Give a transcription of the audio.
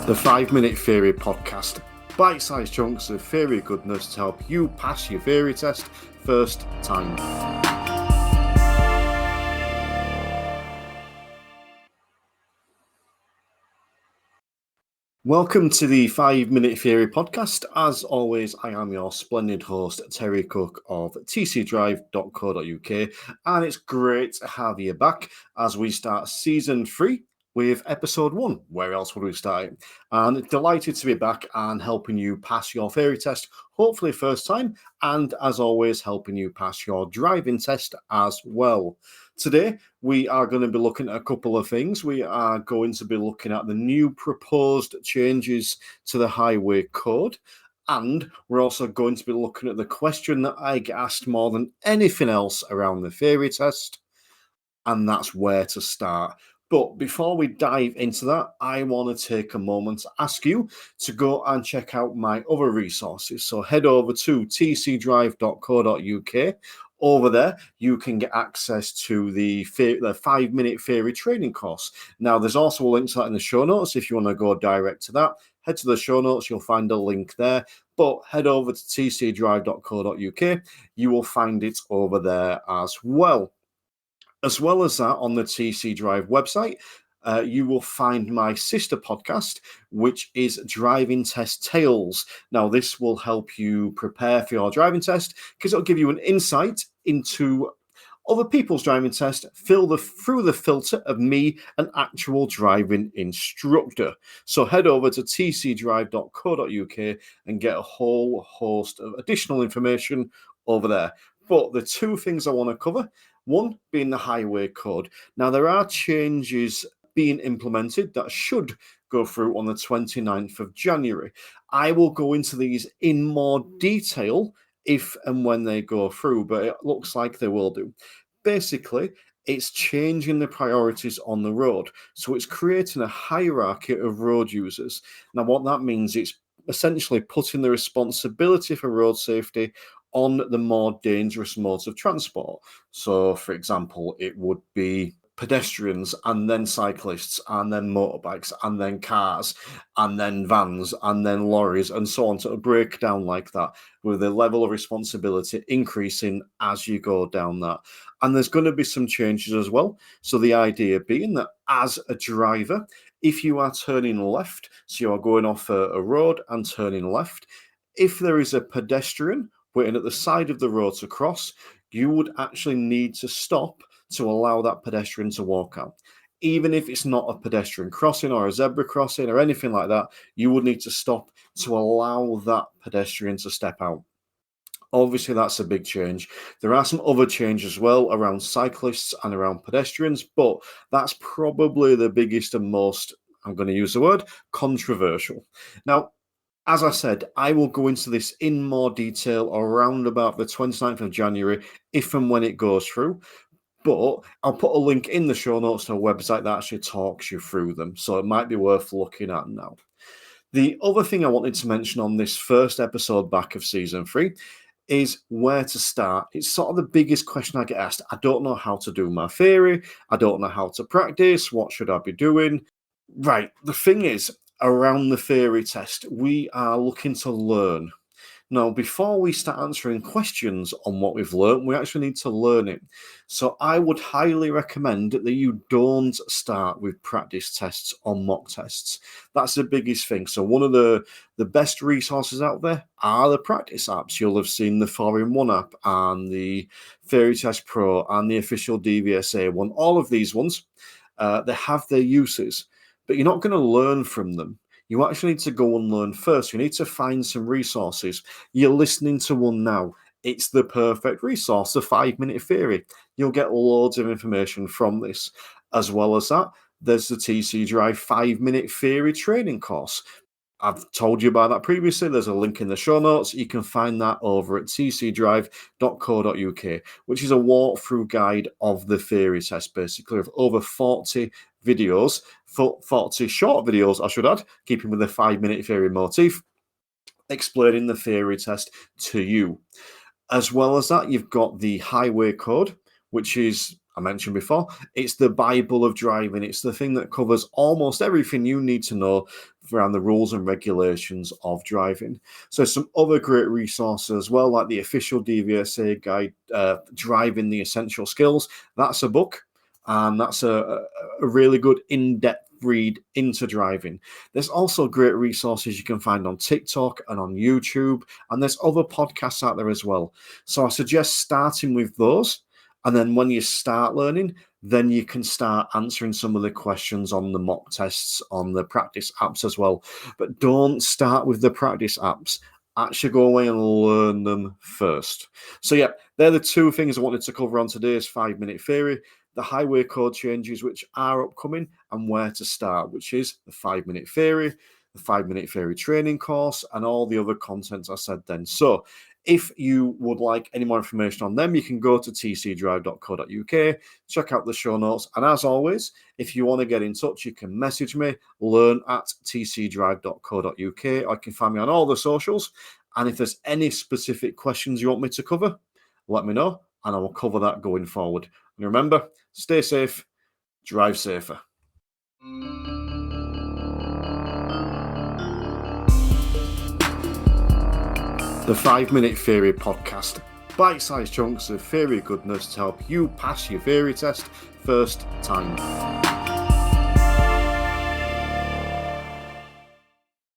The 5 Minute Theory Podcast. Bite-sized chunks of theory goodness to help you pass your theory test first time. Welcome to the 5 Minute Theory Podcast. As always, I am your splendid host, Terry Cook of tcdrive.co.uk, and it's great to have you back as we start Season 3 with Episode 1. Where else would we start? And delighted to be back and helping you pass your theory test, hopefully first time, and as always, helping you pass your driving test as well. Today, we are going to be looking at a couple of things. We are going to be looking at the new proposed changes to the highway code. And we're also going to be looking at the question that I get asked more than anything else around the theory test. And that's where to start. But before we dive into that, I want to take a moment to ask you to go and check out my other resources. So head over to tcdrive.co.uk. Over there, you can get access to the 5 Minute Theory training course. Now, there's also a link to that in the show notes. If you want to go direct to that, head to the show notes. You'll find a link there. But head over to tcdrive.co.uk. You will find it over there as well. As well as that, on the TC Drive website, you will find my sister podcast, which is Driving Test Tales. Now, this will help you prepare for your driving test because it'll give you an insight into other people's driving test through the filter of me, an actual driving instructor. So head over to tcdrive.co.uk and get a whole host of additional information over there. But the two things I want to cover, one being the highway code. Now, there are changes being implemented that should go through on the 29th of January. I will go into these in more detail if and when they go through, but it looks like they will do. Basically, it's changing the priorities on the road. So it's creating a hierarchy of road users. Now, what that means is essentially putting the responsibility for road safety on the more dangerous modes of transport. So, for example, it would be pedestrians and then cyclists and then motorbikes and then cars and then vans and then lorries and so on. So it'll break down like that with the level of responsibility increasing as you go down that. And there's going to be some changes as well. So the idea being that as a driver, if you are turning left, so you are going off a road and turning left, if there is a pedestrian waiting at the side of the road to cross, you would actually need to stop to allow that pedestrian to walk out. Even if it's not a pedestrian crossing or a zebra crossing or anything like that, you would need to stop to allow that pedestrian to step out. Obviously, that's a big change. There are some other changes as well around cyclists and around pedestrians, but that's probably the biggest and most, I'm going to use the word, controversial. Now, as I said, I will go into this in more detail around about the 29th of January, if and when it goes through. But I'll put a link in the show notes to a website that actually talks you through them. So it might be worth looking at now. The other thing I wanted to mention on this first episode back of Season 3 is where to start. It's sort of the biggest question I get asked. I don't know how to do my theory. I don't know how to practice. What should I be doing? Right. The thing is, around the theory test, we are looking to learn. Now, before we start answering questions on what we've learned, we actually need to learn it. So I would highly recommend that you don't start with practice tests or mock tests. That's the biggest thing. So one of the best resources out there are the practice apps. You'll have seen the 4-in-1 app and the Theory Test Pro and the official DVSA one. All of these ones, they have their uses, but you're not going to learn from them. You actually need to go and learn first. You need to find some resources. You're listening to one now. It's the perfect resource, the 5 Minute Theory. You'll get loads of information from this. As well as that, there's the TC Drive 5 Minute Theory training course. I've told you about that previously. There's a link in the show notes. You can find that over at tcdrive.co.uk, which is a walkthrough guide of the theory test, basically, of over 40 videos, 40 short videos, I should add, keeping with the 5 Minute Theory motif, explaining the theory test to you. As well as that, you've got the highway code, which is, I mentioned before, it's the Bible of driving. It's the thing that covers almost everything you need to know around the rules and regulations of driving. So some other great resources as well, like the official DVSA guide, Driving the Essential Skills. That's a book, and that's a really good in-depth read into driving. There's also great resources you can find on TikTok and on YouTube, and there's other podcasts out there as well. So I suggest starting with those, and then when you start learning, then you can start answering some of the questions on the mock tests, on the practice apps as well. But don't start with the practice apps. Actually go away and learn them first. So yeah, they're the two things I wanted to cover on today's 5-minute theory: the highway code changes which are upcoming, and where to start, which is the 5-minute theory, the 5-minute theory training course, and all the other contents I said then. So if you would like any more information on them, you can go to tcdrive.co.uk, check out the show notes. And as always, if you want to get in touch, you can message me, learn@tcdrive.co.uk, or you can find me on all the socials. And if there's any specific questions you want me to cover, let me know, and I will cover that going forward. And remember, stay safe, drive safer. The 5-Minute Theory Podcast. Bite-sized chunks of theory goodness to help you pass your theory test first time.